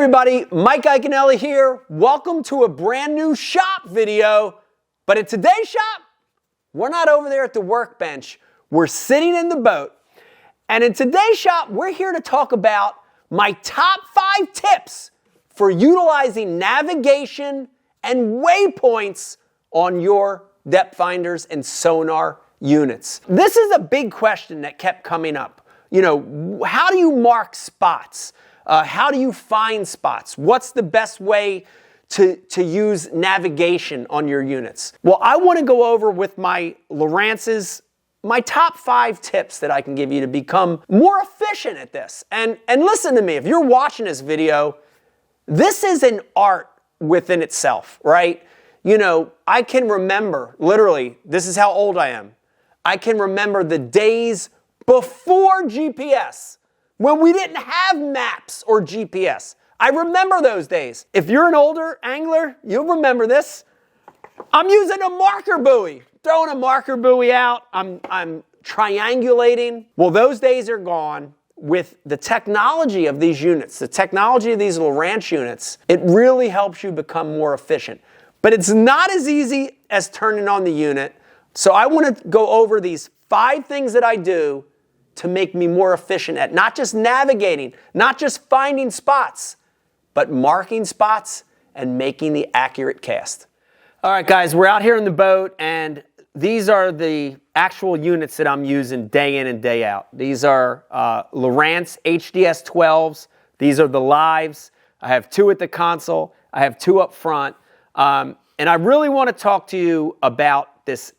everybody, Mike Iaconelli here. Welcome to a brand new shop video. But in today's shop, we're not over there at the workbench. We're sitting in the boat. And in today's shop, we're here to talk about my top 5 tips for utilizing navigation and waypoints on your depth finders and sonar units. This is a big question that kept coming up. You know, how do you mark spots? How do you find spots? What's the best way to use navigation on your units? Well, I want to go over with my Lowrance's my top 5 tips that I can give you to become more efficient at this. And listen to me, if you're watching this video, this is an art within itself, right? You know, I can remember, literally, this is how old I am. I can remember the days before GPS, when we didn't have maps or GPS. I remember those days. If you're an older angler, you'll remember this. I'm using a marker buoy, throwing a marker buoy out. I'm triangulating. Well, those days are gone. With the technology of these units, the technology of these Lowrance units, it really helps you become more efficient. But it's not as easy as turning on the unit. So I want to go over these 5 things that I do to make me more efficient at not just navigating, not just finding spots, but marking spots and making the accurate cast. All right, guys, we're out here in the boat, and these are the actual units that I'm using day in and day out. These are Lowrance HDS 12s. These are the lives. I have 2 at the console. I have 2 up front. And I really want to talk to you about this,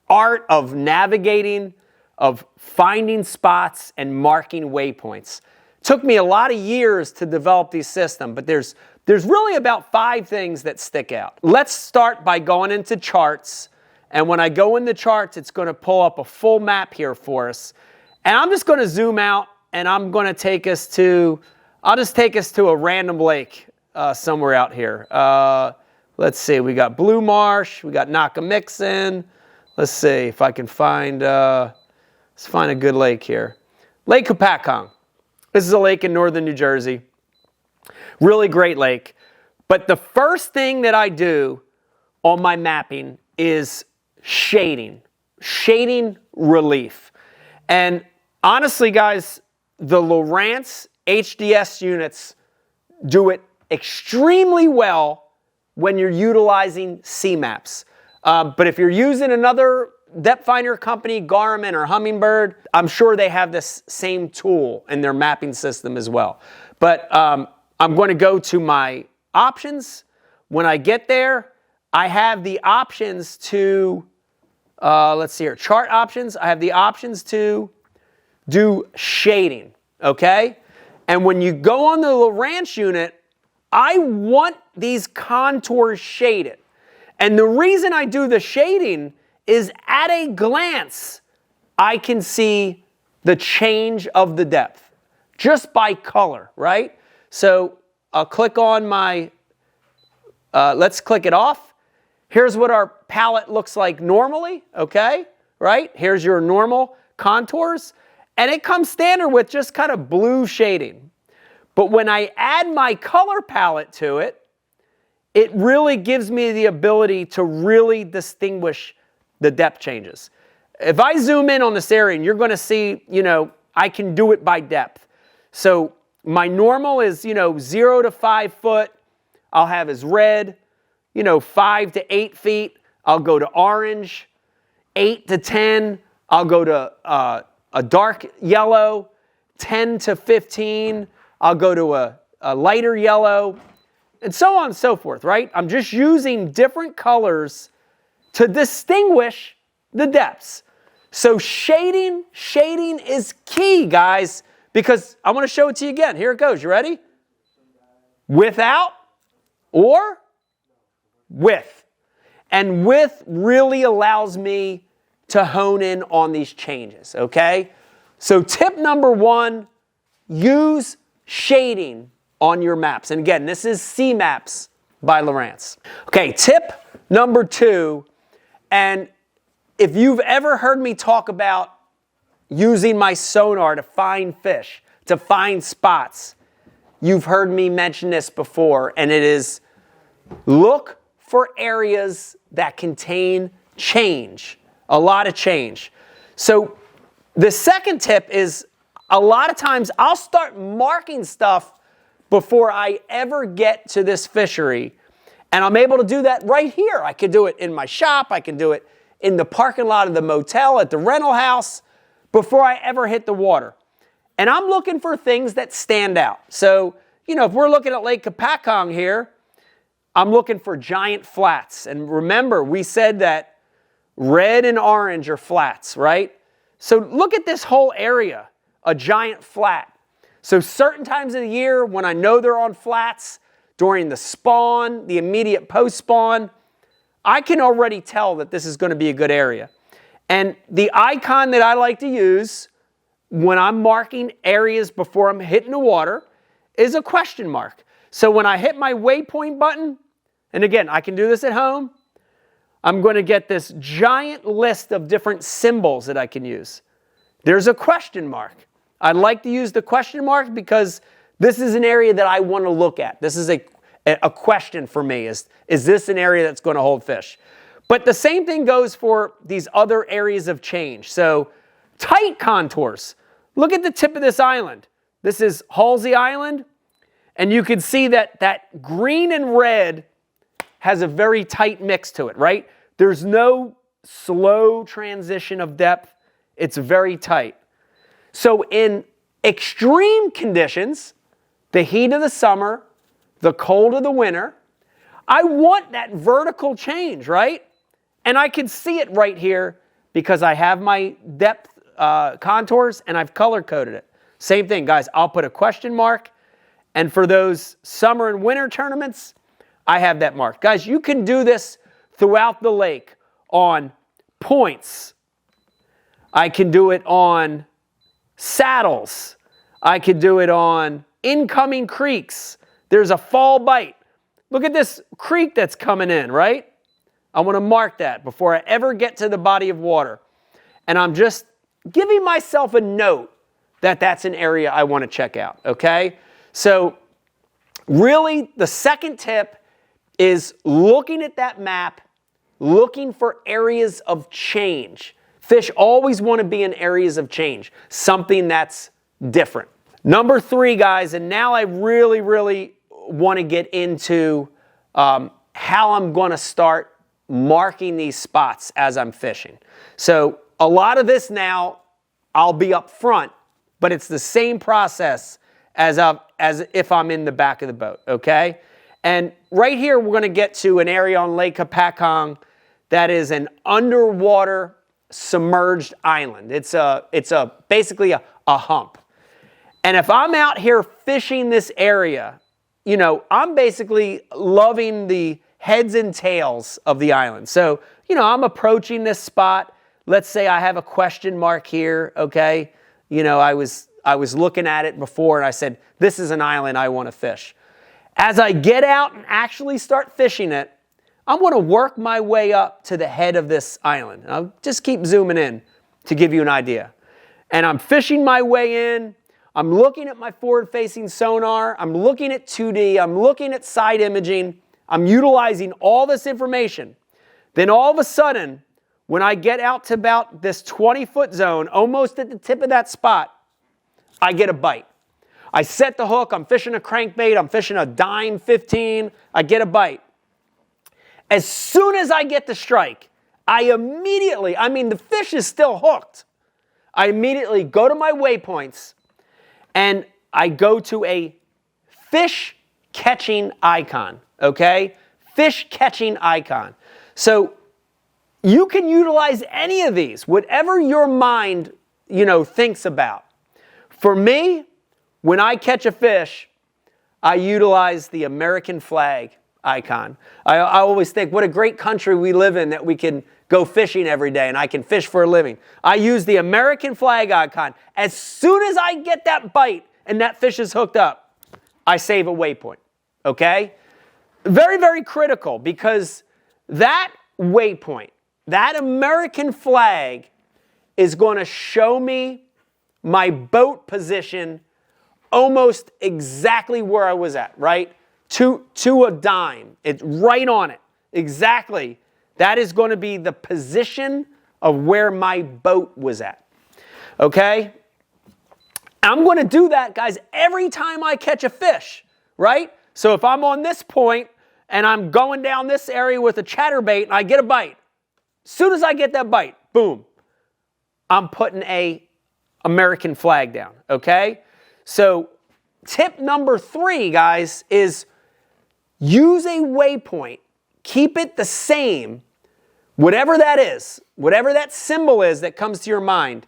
art of navigating, of finding spots and marking waypoints. Took me a lot of years to develop these systems, but there's really about 5 things that stick out. Let's start by going into charts. And when I go in the charts, it's going to pull up a full map here for us. And I'm just going to zoom out, and I'm going to take us to, I'll just take us to a random lake somewhere out here. Let's see, we got Blue Marsh, we got Nakamixon. Let's see if I can find, let's find a good lake here. Lake Hopatcong. This is a lake in northern New Jersey. Really great lake. But the first thing that I do on my mapping is shading relief. And honestly, guys, the Lowrance HDS units do it extremely well when you're utilizing C-maps. But if you're using another depth finder company, Garmin or Humminbird, I'm sure they have this same tool in their mapping system as well. But I'm going to go to my options. When I get there, I have the options to, let's see here, chart options. I have the options to do shading, okay? And when you go on the Lowrance unit, I want these contours shaded. And the reason I do the shading is at a glance, I can see the change of the depth just by color, right? So I'll click on my, let's click it off. Here's what our palette looks like normally, okay? Right? Here's your normal contours. And it comes standard with just kind of blue shading. But when I add my color palette to it, it really gives me the ability to really distinguish the depth changes. If I zoom in on this area, and you're going to see, I can do it by depth. So my normal is, 0 to 5 foot. I'll have as red. 5 to 8 feet, I'll go to orange. 8 to 10, I'll go to a dark yellow. 10 to 15, I'll go to a lighter yellow, and so on and so forth, right? I'm just using different colors to distinguish the depths. So shading is key, guys, because I want to show it to you again. Here it goes. You ready? Without or with. And with really allows me to hone in on these changes, okay? So tip number 1, use shading on your maps. And again, this is C-Maps by Lowrance. Okay, tip number 2, and if you've ever heard me talk about using my sonar to find fish, to find spots, you've heard me mention this before, and it is look for areas that contain change, a lot of change. So the second tip is a lot of times I'll start marking stuff before I ever get to this fishery. And I'm able to do that right here. I could do it in my shop. I can do it in the parking lot of the motel, at the rental house, before I ever hit the water. And I'm looking for things that stand out. So, you know, if we're looking at Lake Kapakong here, I'm looking for giant flats. And remember, we said that red and orange are flats, right? So look at this whole area, a giant flat. So certain times of the year when I know they're on flats, during the spawn, the immediate post-spawn, I can already tell that this is going to be a good area. And the icon that I like to use when I'm marking areas before I'm hitting the water is a question mark. So when I hit my waypoint button, and again, I can do this at home, I'm going to get this giant list of different symbols that I can use. There's a question mark. I like to use the question mark because this is an area that I want to look at. This is a question for me. Is this an area that's going to hold fish? But the same thing goes for these other areas of change. So tight contours. Look at the tip of this island. This is Halsey Island. And you can see that that green and red has a very tight mix to it, right? There's no slow transition of depth. It's very tight. So in extreme conditions, the heat of the summer, the cold of the winter, I want that vertical change, right? And I can see it right here because I have my depth contours and I've color coded it. Same thing, guys. I'll put a question mark. And for those summer and winter tournaments, I have that mark. Guys, you can do this throughout the lake on points. I can do it on saddles. I could do it on incoming creeks. There's a fall bite. Look at this creek that's coming in, right? I want to mark that before I ever get to the body of water. And I'm just giving myself a note that that's an area I want to check out, okay? So really, the second tip is looking at that map, looking for areas of change. Fish always want to be in areas of change, something that's different. Number 3, guys, and now I really want to get into how I'm going to start marking these spots as I'm fishing. So a lot of this now, I'll be up front, but it's the same process as if I'm in the back of the boat, okay? And right here, we're going to get to an area on Lake Kapakong that is an underwater submerged island. It's basically a hump. And if I'm out here fishing this area, you know, I'm basically loving the heads and tails of the island. So, you know, I'm approaching this spot. Let's say I have a question mark here, okay? You know, I was looking at it before and I said, this is an island I want to fish. As I get out and actually start fishing it, I'm going to work my way up to the head of this island. And I'll just keep zooming in to give you an idea. And I'm fishing my way in. I'm looking at my forward-facing sonar. I'm looking at 2D. I'm looking at side imaging. I'm utilizing all this information. Then all of a sudden, when I get out to about this 20-foot zone, almost at the tip of that spot, I get a bite. I set the hook. I'm fishing a crankbait. I'm fishing a dime 15. I get a bite. As soon as I get the strike, I immediately, the fish is still hooked. I immediately go to my waypoints and I go to a fish catching icon, okay? Fish catching icon. So you can utilize any of these, whatever your mind, thinks about. For me, when I catch a fish, I utilize the American flag icon. I always think, what a great country we live in that we can go fishing every day and I can fish for a living. I use the American flag icon. As soon as I get that bite and that fish is hooked up, I save a waypoint, okay? Very, very critical because that waypoint, that American flag is going to show me my boat position almost exactly where I was at, right? To a dime. It's right on it. Exactly. That is going to be the position of where my boat was at. Okay? I'm going to do that, guys, every time I catch a fish, right? So if I'm on this point and I'm going down this area with a chatterbait and I get a bite, as soon as I get that bite, boom, I'm putting a American flag down, okay? So tip number 3, guys, is use a waypoint. Keep it the same, whatever that is, whatever that symbol is that comes to your mind,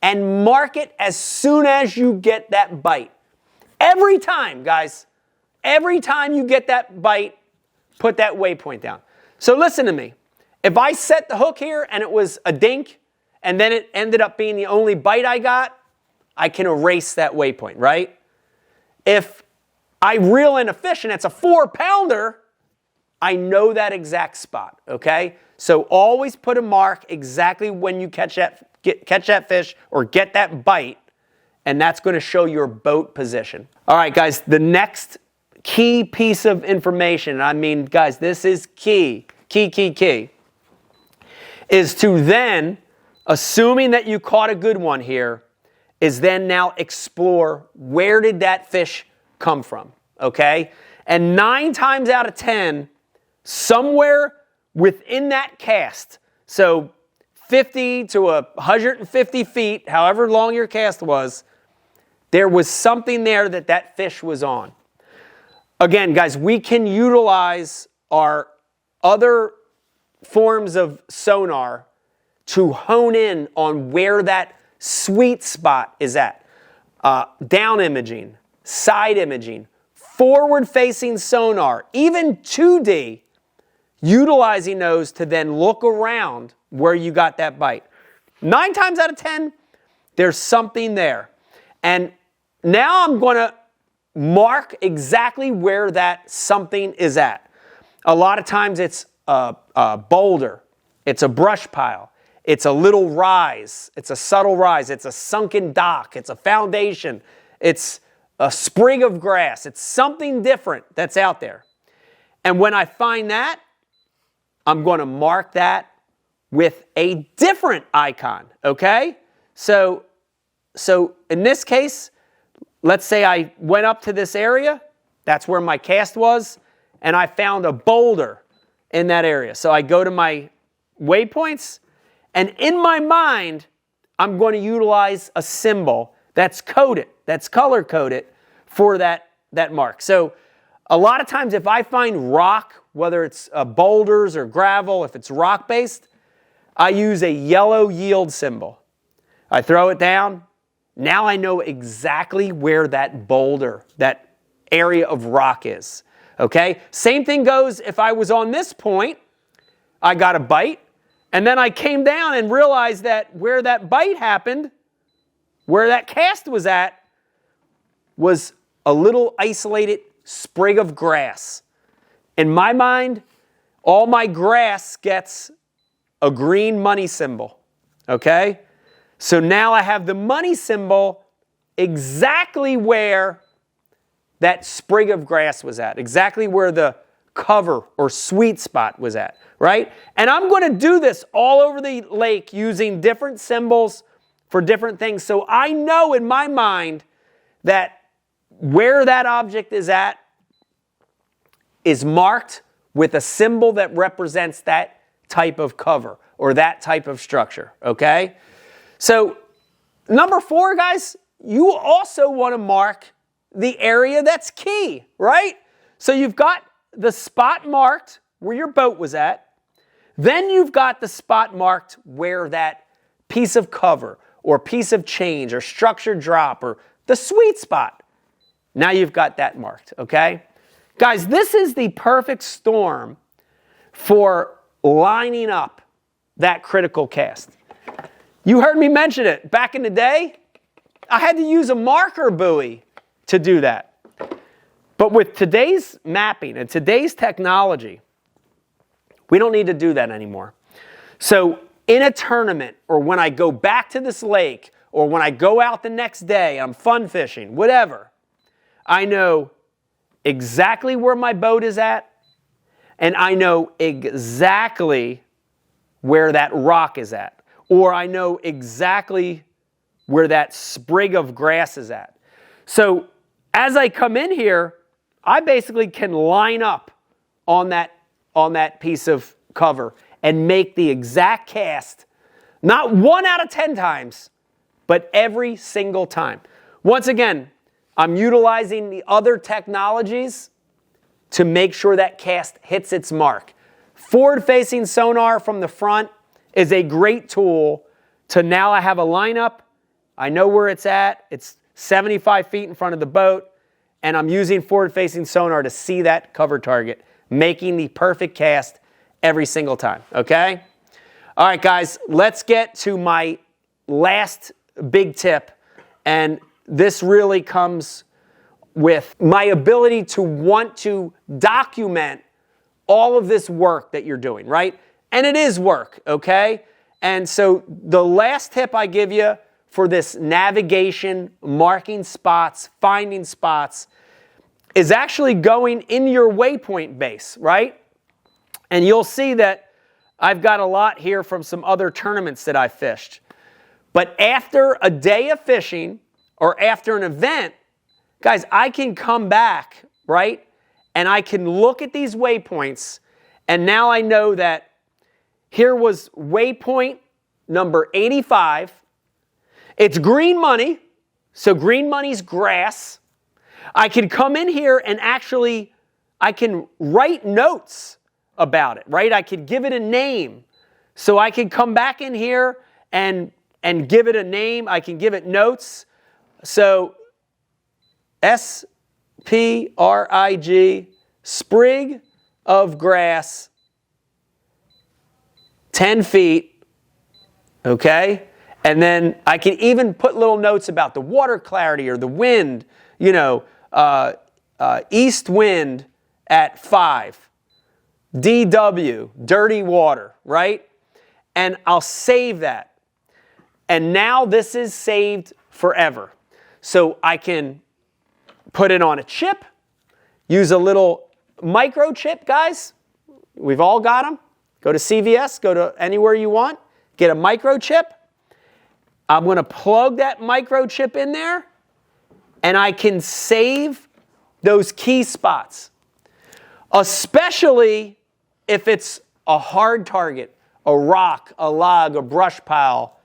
and mark it as soon as you get that bite. Every time, guys, every time you get that bite, put that waypoint down. So listen to me. If I set the hook here and it was a dink, and then it ended up being the only bite I got, I can erase that waypoint, right? If I reel in a fish and it's a 4-pounder, I know that exact spot, okay? So always put a mark exactly when you catch that fish or get that bite, and that's going to show your boat position. All right, guys, the next key piece of information, I mean, guys, this is key, is to then, assuming that you caught a good one here, is then now explore where did that fish come from, okay? And 9 times out of 10, somewhere within that cast, so 50 to 150 feet, however long your cast was, there was something there that fish was on. Again, guys, we can utilize our other forms of sonar to hone in on where that sweet spot is at. Down imaging, side imaging, forward-facing sonar, even 2D, utilizing those to then look around where you got that bite. 9 times out of 10, there's something there. And now I'm going to mark exactly where that something is at. A lot of times it's a boulder, it's a brush pile, it's a little rise, it's a subtle rise, it's a sunken dock, it's a foundation, it's a sprig of grass, it's something different that's out there. And when I find that, I'm going to mark that with a different icon, okay? So in this case, let's say I went up to this area, that's where my cast was, and I found a boulder in that area. So I go to my waypoints, and in my mind, I'm going to utilize a symbol that's coded, that's color-coded for that mark. So a lot of times if I find rock, whether it's boulders or gravel, if it's rock-based, I use a yellow yield symbol. I throw it down. Now I know exactly where that boulder, that area of rock is. Okay? Same thing goes if I was on this point, I got a bite, and then I came down and realized that where that bite happened, where that cast was at, was a little isolated sprig of grass. In my mind, all my grass gets a green money symbol. Okay? So now I have the money symbol exactly where that sprig of grass was at, exactly where the cover or sweet spot was at, right? And I'm going to do this all over the lake using different symbols for different things. So I know in my mind that where that object is at is marked with a symbol that represents that type of cover or that type of structure, okay? So number 4, guys, you also want to mark the area that's key, right? So you've got the spot marked where your boat was at. Then you've got the spot marked where that piece of cover or piece of change or structured drop or the sweet spot. Now you've got that marked, okay? Guys, this is the perfect storm for lining up that critical cast. You heard me mention it. Back in the day, I had to use a marker buoy to do that. But with today's mapping and today's technology, we don't need to do that anymore. So in a tournament, or when I go back to this lake, or when I go out the next day, I'm fun fishing, whatever, I know exactly where my boat is at, and I know exactly where that rock is at, or I know exactly where that sprig of grass is at. So as I come in here, I basically can line up on that piece of cover and make the exact cast, not 1 out of 10 times, but every single time. Once again, I'm utilizing the other technologies to make sure that cast hits its mark. Forward-facing sonar from the front is a great tool to now I have a lineup. I know where it's at. It's 75 feet in front of the boat, and I'm using forward-facing sonar to see that cover target, making the perfect cast every single time, okay? All right, guys, let's get to my last big tip, and this really comes with my ability to want to document all of this work that you're doing, right? And it is work, okay? And so the last tip I give you for this navigation, marking spots, finding spots, is actually going in your waypoint base, right? And you'll see that I've got a lot here from some other tournaments that I fished. But after a day of fishing or after an event, guys, I can come back, right? And I can look at these waypoints, and now I know that here was waypoint number 85. It's green money, so green money's grass. I can come in here and actually, I can write notes about it, right? I could give it a name. So I can come back in here and give it a name. I can give it notes. So S-P-R-I-G, sprig of grass, 10 feet, okay? And then I can even put little notes about the water clarity or the wind, you know, east wind at 5, DW, dirty water, right? And I'll save that. And now this is saved forever. So I can put it on a chip, use a little microchip, guys. We've all got them. Go to CVS, go to anywhere you want, get a microchip. I'm going to plug that microchip in there, and I can save those key spots, especially if it's a hard target, a rock, a log, a brush pile.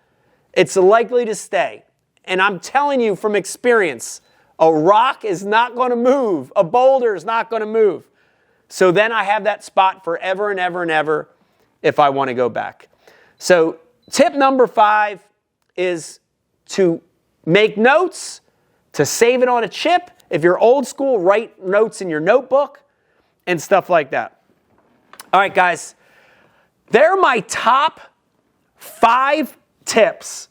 It's likely to stay. And I'm telling you from experience, a rock is not going to move. A boulder is not going to move. So then I have that spot forever and ever and ever if I want to go back. So tip number 5 is to make notes, to save it on a chip. If you're old school, write notes in your notebook and stuff like that. All right, guys, they're my top 5 tips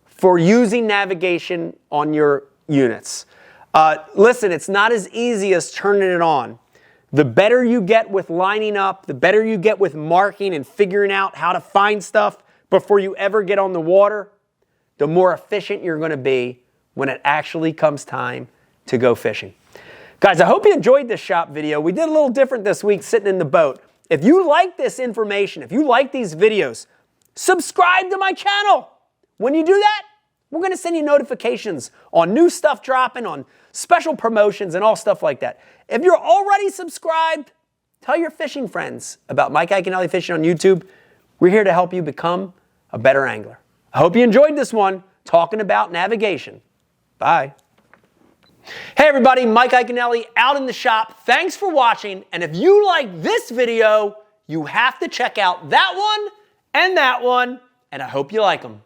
for using navigation on your units. Listen, it's not as easy as turning it on. The better you get with lining up, the better you get with marking and figuring out how to find stuff before you ever get on the water, the more efficient you're going to be when it actually comes time to go fishing. Guys, I hope you enjoyed this shop video. We did a little different this week sitting in the boat. If you like this information, if you like these videos, subscribe to my channel. When you do that, we're going to send you notifications on new stuff dropping, on special promotions and all stuff like that. If you're already subscribed, tell your fishing friends about Mike Iaconelli Fishing on YouTube. We're here to help you become a better angler. I hope you enjoyed this one, talking about navigation. Bye. Hey everybody, Mike Iaconelli out in the shop. Thanks for watching. And if you like this video, you have to check out that one, and I hope you like them.